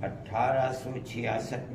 1866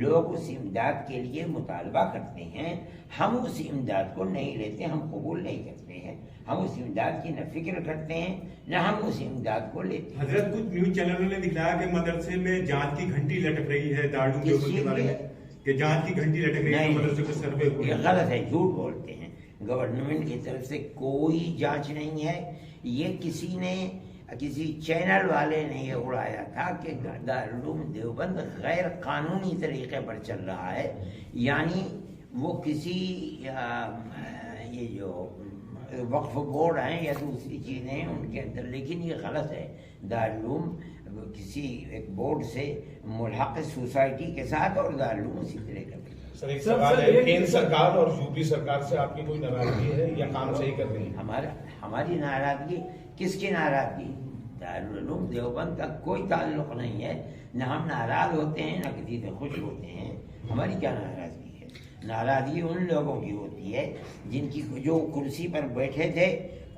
لوگ اس امداد کے لیے مطالبہ کرتے ہیں، ہم اس امداد کو نہیں لیتے، ہم قبول نہیں کرتے ہیں، ہم اس امداد کی نہ فکر کرتے ہیں نہ ہم اس امداد کو لیتے ہیں۔ حضرت کچھ نیوز چینلوں نے دکھلایا کہ مدرسے میں جانچ کی گھنٹی لٹک رہی ہے دارالعلوم دیوبند کے بارے میں، کہ جانچ کی گھنٹی لٹک رہی ہے مدرسے کو سروے ہو، یہ غلط ہے، جھوٹ بولتے ہیں۔ گورنمنٹ کی طرف سے کوئی جانچ نہیں ہے، یہ کسی چینل والے نے یہ اڑایا تھا کہ دارالعلوم دیوبند غیر قانونی طریقے پر چل رہا ہے، یعنی وہ کسی یہ جو وقف بورڈ ہیں یا دوسری چیزیں ہیں ان کے اندر، لیکن یہ غلط ہے۔ دارالعلوم کسی ایک بورڈ سے ملحق سوسائٹی کے ساتھ اور دارالعلوم اسی طرح کا۔ سر ایک سوال ہے، کیندر سرکار اور یوپی سرکار سے آپ کی کوئی ناراضگی ہے یا کام صحیح کر رہی ہے؟ ہماری ناراضگی، کس کی ناراضگی؟ دارالعلوم دیوبند کا کوئی تعلق نہیں ہے، نہ ہم ناراض ہوتے ہیں نہ کسی سے خوش ہوتے ہیں۔ ہماری کیا ناراضگی ہے؟ ناراضگی ان لوگوں کی ہوتی ہے جن کی جو کرسی پر بیٹھے تھے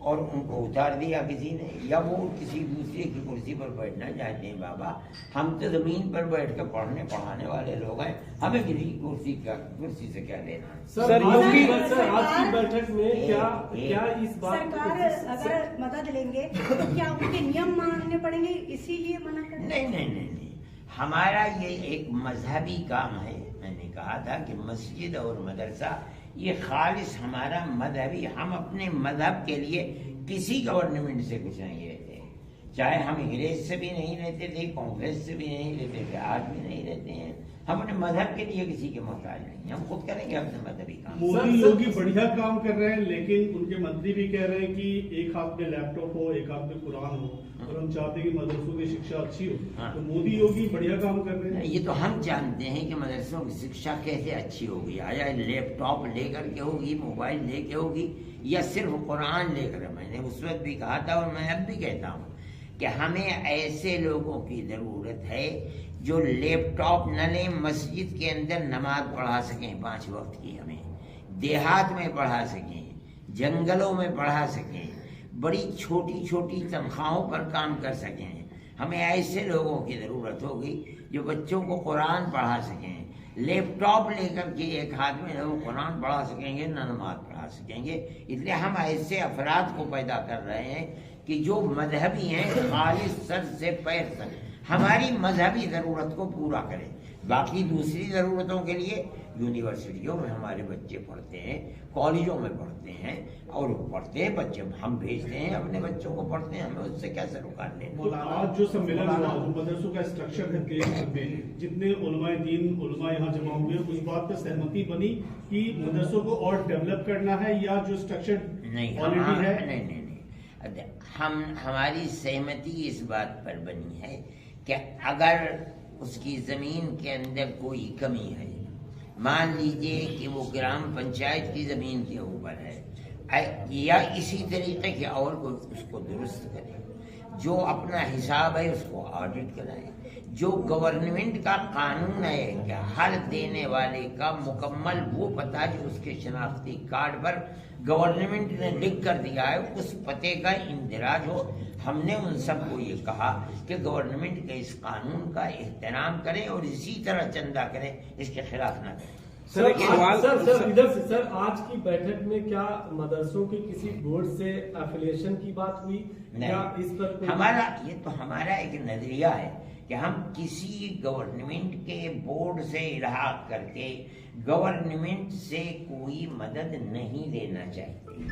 اور ان کو اتار دیا کسی نے، یا وہ کسی دوسرے کی کرسی پر بیٹھنا چاہتے ہیں۔ بابا ہم تو زمین پر بیٹھ کے پڑھانے والے لوگ ہیں، ہمیں کسی کرسی سے کیا لینا ہے؟ سر آج کی بیٹھک میں کیا اس بات سرکار اگر مدد لیں گے تو کیا ان کے نیم ماننے پڑیں گے، اسی لیے منع کر؟ نہیں، ہمارا یہ ایک مذہبی کام ہے۔ میں نے کہا تھا کہ مسجد اور مدرسہ یہ خالص ہمارا مذہبی، ہم اپنے مذہب کے لیے کسی گورنمنٹ سے کچھ نہیں لیتے، چاہے ہم انگریز سے بھی نہیں لیتے تھے، کانگریس سے بھی نہیں لیتے تھے، آج بھی نہیں لیتے ہیں۔ ہم اپنے مذہب کے لیے کسی کے محتاج نہیں، ہم خود کریں گے اپنے مذہبی کام۔ مودی یوگی بڑھیا کام کر رہے ہیں، لیکن ان کے منتری بھی کہہ رہے ہیں کہ ایک ہاتھ میں لیپ ٹاپ ہو، ایک ہاتھ میں قرآن ہو، اور ہم چاہتے ہیں کہ مدرسوں کی شکشا اچھی ہو۔ تو مودی یوگی بڑھیا کام کر رہے ہیں۔ یہ تو ہم جانتے ہیں کہ مدرسوں کی شکشا کیسے اچھی ہوگی، آیا لیپ ٹاپ لے کر کے ہوگی، موبائل لے کے ہوگی، یا صرف قرآن لے کر؟ میں نے اس وقت بھی کہا تھا اور میں اب بھی کہتا ہوں کہ ہمیں ایسے لوگوں کی ضرورت ہے جو لیپ ٹاپ نہ لیں، مسجد کے اندر نماز پڑھا سکیں 5 وقت کی، ہمیں دیہات میں پڑھا سکیں، جنگلوں میں پڑھا سکیں، بڑی چھوٹی تنخواہوں پر کام کر سکیں۔ ہمیں ایسے لوگوں کی ضرورت ہوگی جو بچوں کو قرآن پڑھا سکیں۔ لیپ ٹاپ لے کر کے ایک ہاتھ میں نہ قرآن پڑھا سکیں گے نہ نماز پڑھا سکیں گے۔ اس لیے ہم ایسے افراد کو پیدا کر رہے ہیں کہ جو مذہبی ہیں، خالص سر سے پیر تک ہماری مذہبی ضرورت کو پورا کریں۔ باقی دوسری ضرورتوں کے لیے یونیورسٹیوں میں ہمارے بچے پڑھتے ہیں، کالجوں میں پڑھتے ہیں، اور پڑھتے ہیں بچے، ہم بھیجتے ہیں اپنے بچوں کو پڑھتے ہیں، ہمیں اس سے کیا سروکار لینا۔ آج جو سمیلن ہوا، جو مدرسوں کا اسٹرکچر ہے دیش بھر میں، جتنے علماء دین علماء یہاں جمع ہوئے، اس بات پہ سہمتی بنی کہ مدرسوں کو اور ڈیولپ کرنا ہے، یا جو اسٹرکچر آلریڈی ہے؟ نہیں، ہماری سہمتی اس بات پر بنی ہے کہ اگر اس کی زمین کے اندر کوئی کمی ہے، مان لیجئے کہ وہ گرام پنچایت کی زمین کے اوپر ہے، یا اسی طریقے کے اور کوئی، اس کو درست کرے، جو اپنا حساب ہے اس کو آڈٹ کرائے۔ جو گورنمنٹ کا قانون ہے کہ ہر دینے والے کا مکمل وہ پتہ جو اس کے شناختی کارڈ پر گورنمنٹ نے لکھ کر دیا ہے، اس پتے کا اندراج ہو۔ ہم نے ان سب کو یہ کہا کہ گورنمنٹ کے اس قانون کا احترام کریں اور اسی طرح چندہ کریں، اس کے خلاف نہ کریں۔ سر آج کی بیٹھک میں کیا مدرسوں کے کسی بورڈ سے ایفیلیشن کی بات ہوئی؟ نہیں، اس پر ہمارا ایک نظریہ ہے کہ ہم کسی گورنمنٹ کے بورڈ سے الحاق کر کے گورنمنٹ سے کوئی مدد نہیں لینا چاہتے،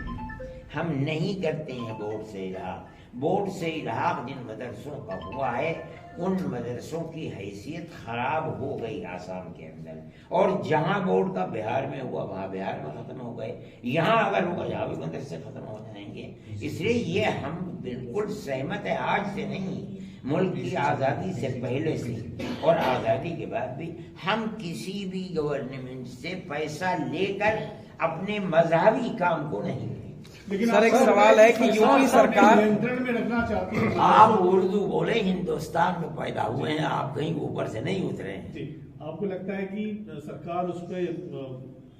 ہم نہیں کرتے ہیں بورڈ سے الحاق۔ بورڈ سے الحاق جن مدرسوں کا ہوا ہے ان مدرسوں کی حیثیت خراب ہو گئی آسام کے اندر، اور جہاں بورڈ کا بہار میں ہوا وہاں بہار میں ختم ہو گئے، یہاں اگر ہوگا یہاں بھی مدرسے ختم ہو جائیں گے۔ اس لیے یہ ہم بالکل سہمت ہے، آج سے نہیں، ملک کی آزادی سے پہلے سے اور آزادی کے بعد بھی ہم کسی بھی گورنمنٹ سے پیسہ لے کر اپنے مذہبی کام کو نہیں کریں۔ لیکن سر ایک سوال ہے کہ یوپی سرکار نینترن میں رکھنا چاہتی ہے۔ آپ اردو بولے، ہندوستان میں پیدا ہوئے ہیں، آپ کہیں اوپر سے نہیں اترے ہیں۔ جی، آپ کو لگتا ہے کہ سرکار اس پہ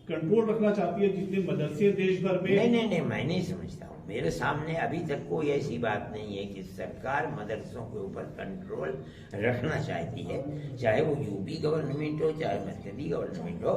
کنٹرول رکھنا چاہتی ہے جتنے مدرسے دیش بھر میں؟ نہیں، میں نہیں سمجھتا ہوں۔ میرے سامنے ابھی تک کوئی ایسی بات نہیں ہے کہ سرکار مدرسوں کے اوپر کنٹرول رکھنا چاہتی ہے، چاہے وہ یوپی گورنمنٹ ہو چاہے مرکزی گورنمنٹ ہو،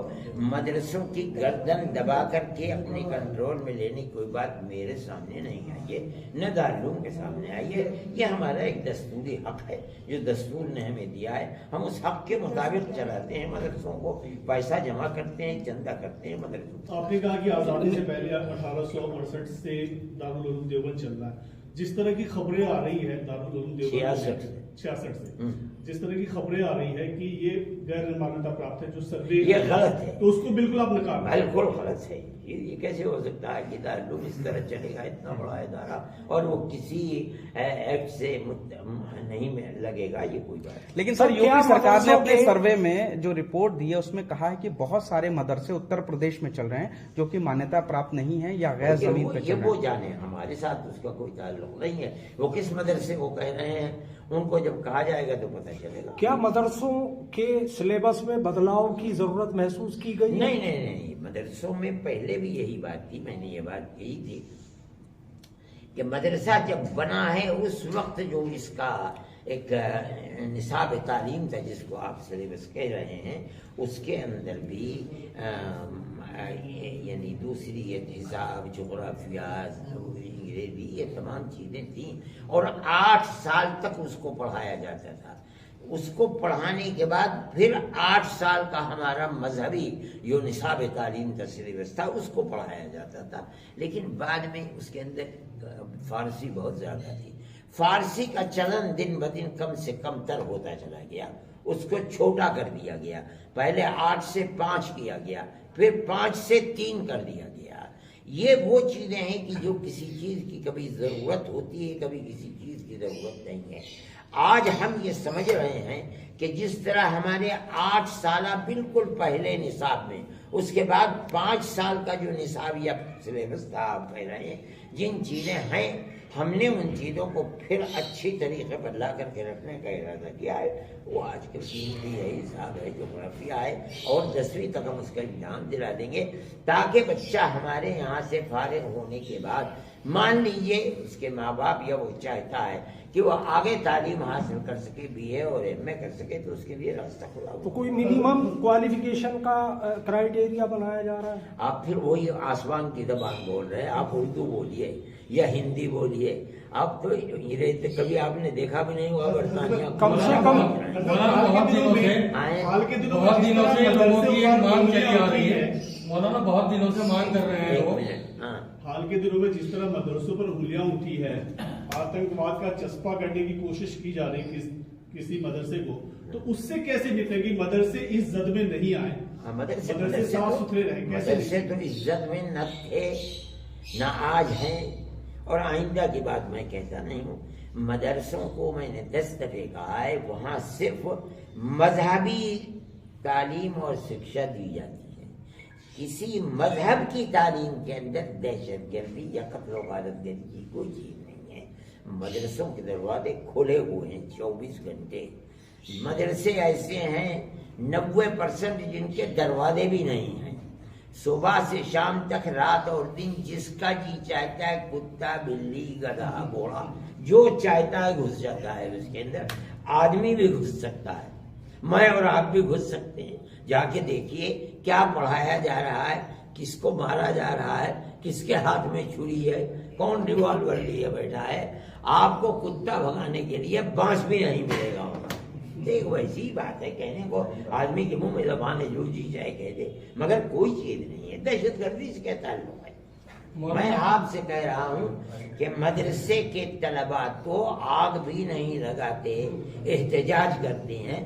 مدرسوں کی گردن دبا کر کے اپنے کنٹرول میں لینے کی کوئی بات میرے سامنے نہیں آئی ہے، نہ دارالعلوم کے سامنے آئی ہے۔ یہ ہمارا ایک دستوری حق ہے جو دستور نے ہمیں دیا ہے، ہم اس حق کے مطابق چلاتے ہیں، مدرسوں کو پیسہ جمع کرتے ہیں، چندہ کرتے ہیں مدرسوں۔ آپ نے کہا کہ آزادی سے پہلے 1868 سے دارالعلوم دیوبند چل رہا ہے، جس طرح کی خبریں آ رہی ہیں دارالعلوم دیوبند 66 سے جس طرح کی خبریں آ رہی ہے کہ یہ غیر مانیتا پراپت ہے جو سروے یہ غلط ہے، تو اس کو بالکل آپ نکال رہے ہیں۔ بالکل غلط ہے۔ یہ کیسے ہو سکتا ہے کہ دارالعلوم اس طرح چلے گا، اتنا بڑا ادارہ، اور وہ کسی ایکٹ سے نہیں لگے گا، یہ کوئی بات نہیں۔ لیکن سر یوپی سرکار نے اپنے سروے میں جو رپورٹ دی ہے اس میں کہا ہے کہ بہت سارے مدرسے اتر پردیش میں چل رہے ہیں جو کہ مانیتا پراپت نہیں ہے یا غیر زمین پہ چل رہے وہ ہیں۔ جانے، ہمارے ساتھ اس کا کوئی تعلق نہیں ہے، وہ کس مدرسے کو کہہ رہے ہیں، ان کو جب کہا جائے گا تو پتہ چلے گا۔ کیا مدرسوں کے سلیبس میں بدلاؤ کی ضرورت محسوس کی گئی؟ نہیں، مدرسوں میں پہلے بھی یہی بات تھی، میں نے یہ بات کہی تھی کہ مدرسہ جب بنا ہے اس وقت جو اس کا ایک نصاب تعلیم تھا جس کو آپ سلیبس کہہ رہے ہیں، اس کے اندر بھی یعنی دوسری حساب، جغرافیہ، انگریزی، یہ تمام چیزیں تھیں، اور 8 سال تک اس کو پڑھایا جاتا تھا۔ اس کو پڑھانے کے بعد پھر 8 سال کا ہمارا مذہبی جو نصاب تعلیم کا سلیبس تھا اس کو پڑھایا جاتا تھا، لیکن بعد میں اس کے اندر فارسی بہت زیادہ تھی، فارسی کا چلن دن بدن کم سے کم تر ہوتا چلا گیا، اس کو چھوٹا کر دیا گیا، پہلے 8 سے 5 کیا گیا، پھر 5 سے 3 کر دیا گیا۔ یہ وہ چیزیں ہیں کہ جو کسی چیز کی کبھی ضرورت ہوتی ہے، کبھی کسی چیز کی ضرورت نہیں ہے۔ آج ہم یہ سمجھ رہے ہیں کہ جس طرح ہمارے 8 سالہ بالکل پہلے نصاب میں، اس کے بعد 5 سال کا جو نصاب یا سلیبس تھا، آپ کہہ رہے ہیں جن چیزیں ہیں، ہم نے ان چیزوں کو پھر اچھی طریقے پر لا کر کے رکھنے کا ارادہ کیا ہے۔ وہ آج کل قیمتی ہے، حساب ہے، جغرافیہ ہے، اور 10ویں تک ہم اس کا امتحان دلا دیں گے تاکہ بچہ ہمارے یہاں سے فارغ ہونے کے بعد، مان لیجئے اس کے ماں باپ یا وہ چاہتا ہے کہ وہ آگے تعلیم حاصل کر سکے، بی اے اور ایم اے کر سکے، تو اس کے لیے راستہ کھلا ہو۔ تو کوئی منیمم کوالیفیکیشن کا کرائیٹیریا بنایا جا رہا ہے؟ آپ پھر وہی آسمان کی زبان بول رہے ہیں، آپ اردو بولیے یا ہندی بولیے، آپ تو کبھی آپ نے دیکھا بھی نہیں ہوا برطانیہ، کم سے کم بہت دنوں سے لوگوں کی ایک مانگ چلی آ رہی ہے، مولانا بہت دنوں سے مانگ کر رہے ہیں وہ، حال کے دنوں میں جس طرح مدرسوں پر انگلیاں اٹھی ہے، آتنکواد کا چسپا کرنے کی کوشش کی جا رہی ہے کسی مدرسے کو، تو اس سے کیسے نکلے گی؟ مدرسے اس زد میں نہیں آئے، مدرسے صاف ستھرے رہے، مدرسے تو عزت میں نہ تھے نہ آج ہیں، اور آئندہ کی بات میں کہتا نہیں ہوں۔ مدرسوں کو میں نے 10 دفعہ کہا ہے، وہاں صرف مذہبی تعلیم اور شکشا دی جاتی ہے، کسی مذہب کی تعلیم کے اندر دہشت گردی یا قتل و غارت گری کی کوئی چیز نہیں ہے۔ مدرسوں کے دروازے کھلے ہوئے ہیں 24 گھنٹے، مدرسے ایسے ہیں 90% جن کے دروازے بھی نہیں ہیں، صبح سے شام تک، رات اور دن، جس کا جی چاہتا ہے، کتا، بلی، گدھا، گھوڑا، جو چاہتا ہے گھس جاتا ہے اس کے اندر، آدمی بھی گھس سکتا ہے، میں اور آپ بھی گھس سکتے ہیں۔ جا کے دیکھیے کیا پڑھایا جا رہا ہے، کس کو مارا جا رہا ہے، کس کے ہاتھ میں چھری ہے، کون ریوالور لیے بیٹھا ہے، آپ کو کتا بھگانے کے لیے بانس بھی نہیں ملے گا وہاں۔ ایک ویسی بات ہے، کہنے کو آدمی کے منہ میں زبان ہے، جو جی چاہے کہہ دے، مگر کوئی چیز نہیں ہے۔ دہشت گردی سے کیا تعلق ہے؟ میں آپ سے کہہ رہا ہوں کہ مدرسے کے طلباء تو آگ بھی نہیں لگاتے، احتجاج کرتے ہیں۔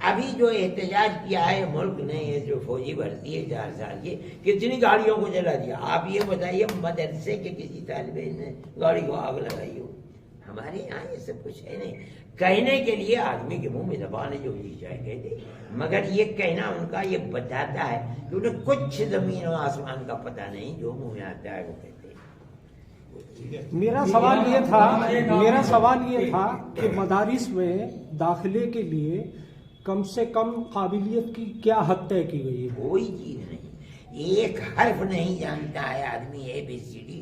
ابھی جو احتجاج کیا ہے ملک نے، یہ جو فوجی بھرتی ہے 4 سال کی، کتنی گاڑیوں کو جلا دیا؟ آپ یہ بتائیے مدرسے کے کسی طالب علم نے گاڑی کو آگ لگائی ہو؟ ہمارے یہاں یہ سب کچھ ہے نہیں۔ کہنے کے لیے آدمی کے منہ میں زبان ہے، جو جی چاہے کہہ دے، مگر یہ کہنا ان کا یہ بتاتا ہے کہ انہیں کچھ زمین و آسمان کا پتہ نہیں، جو منہ میں آتا ہے وہ کہتے ہیں۔ میرا سوال یہ تھا کہ مدارس میں داخلے کے لیے کم سے کم قابلیت کی کیا حد طے کی گئی ہے؟ کوئی چیز نہیں، ایک حرف نہیں جانتا ہے آدمی، ABCD